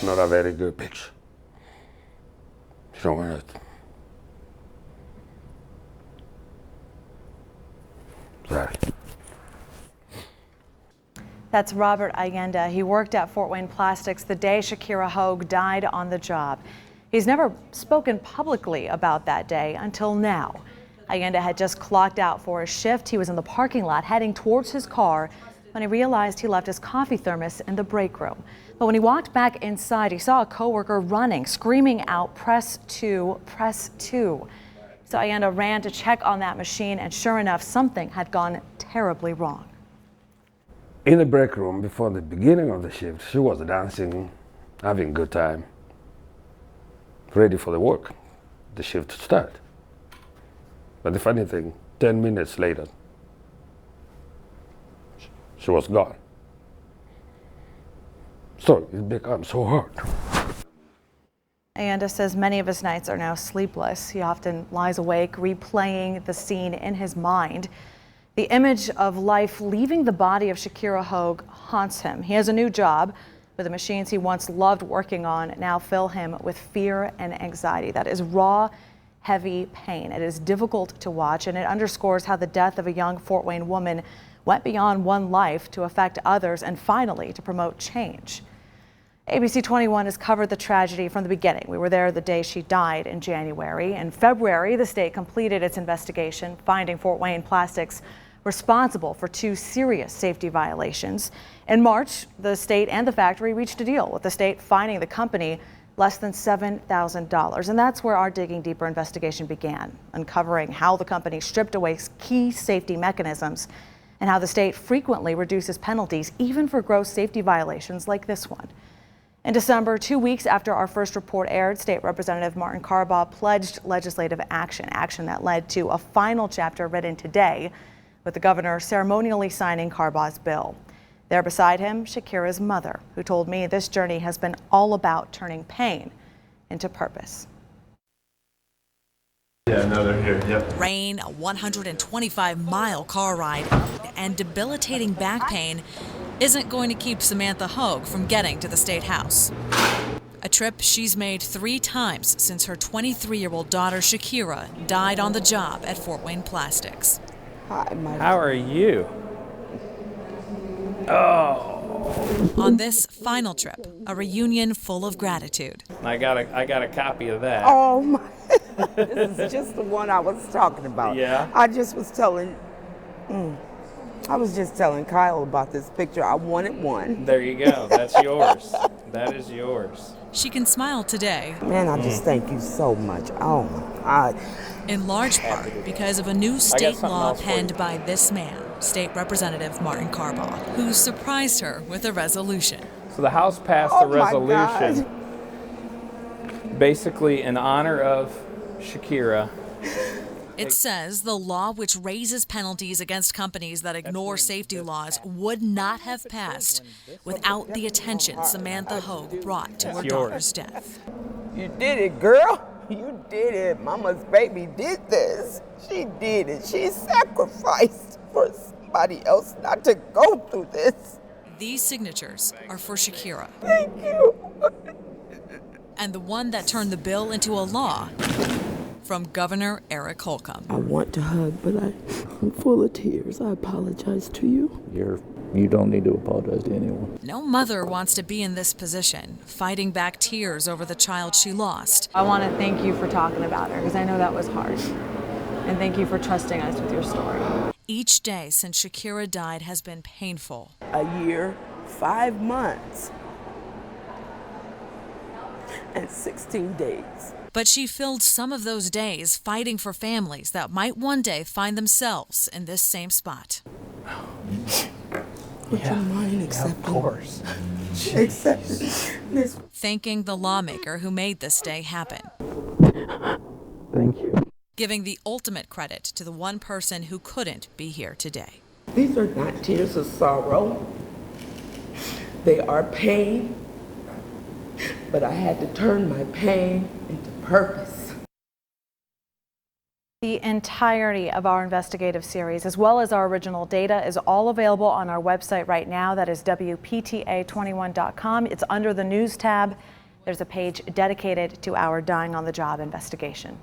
not a very good picture. You don't want it. Sorry. That's Robert Allende. He worked at Fort Wayne Plastics the day Shakira Hogue died on the job. He's never spoken publicly about that day until now. Allende had just clocked out for his shift. He was in the parking lot heading towards his car when he realized he left his coffee thermos in the break room. But when he walked back inside, he saw a coworker running, screaming out, "Press 2, press 2." So Allende ran to check on that machine, and sure enough, something had gone terribly wrong. In the break room before the beginning of the shift, she was dancing, having a good time, ready for the work, the shift to start. But the funny thing, 10 minutes later, she was gone. So it became so hard. Allende says many of his nights are now sleepless. He often lies awake, replaying the scene in his mind. The image of life leaving the body of Shakira Hogue haunts him. He has a new job, but the machines he once loved working on now fill him with fear and anxiety. That is raw, heavy pain. It is difficult to watch, and it underscores how the death of a young Fort Wayne woman went beyond one life to affect others and finally to promote change. ABC 21 has covered the tragedy from the beginning. We were there the day she died in January. In February, the state completed its investigation, finding Fort Wayne Plastics responsible for 2 serious safety violations. In March, the state and the factory reached a deal, with the state fining the company less than $7,000. And that's where our Digging Deeper investigation began, uncovering how the company stripped away key safety mechanisms and how the state frequently reduces penalties even for gross safety violations like this one. In December, 2 weeks after our first report aired, State Representative Martin Carbaugh pledged legislative action that led to a final chapter written today, with the governor ceremonially signing Carbaugh's bill. There beside him, Shakira's mother, who told me this journey has been all about turning pain into purpose. Yeah, no, they're here, yep. Rain, a 125-mile car ride, and debilitating back pain isn't going to keep Samantha Hogue from getting to the State House. A trip she's made 3 times since her 23-year-old daughter Shakira died on the job at Fort Wayne Plastics. Hi, how are you? Oh. On this final trip, a reunion full of gratitude. I got a copy of that. Oh my! This is just the one I was talking about. Yeah. I just was telling Kyle about this picture. I wanted one. There you go. That's yours. That is yours. She can smile today. Man, I just thank you so much. Oh my God. In large part because of a new state law penned by this man, State Representative Martin Carbaugh, who surprised her with a resolution. So the House passed a resolution basically in honor of Shakira. It says the law which raises penalties against companies that ignore safety laws would not have passed without the attention Samantha Hogue brought to her daughter's death. You did it, girl. You did it. Mama's baby did this. She did it. She sacrificed for somebody else not to go through this. These signatures are for Shakira. Thank you. And the one that turned the bill into a law, from Governor Eric Holcomb. I want to hug, but I'm full of tears. I apologize to you. You don't need to apologize to anyone. No mother wants to be in this position, fighting back tears over the child she lost. I want to thank you for talking about her, because I know that was hard. And thank you for trusting us with your story. Each day since Shakira died has been painful. A year, 5 months, and 16 days. But she filled some of those days fighting for families that might one day find themselves in this same spot. Would you mind accepting? Of course. Accepting this. Thanking the lawmaker who made this day happen. Thank you. Giving the ultimate credit to the one person who couldn't be here today. These are not tears of sorrow. They are pain. But I had to turn my pain into purpose. The entirety of our investigative series, as well as our original data, is all available on our website right now. That is WPTA21.com. It's under the News tab. There's a page dedicated to our Dying on the Job investigation.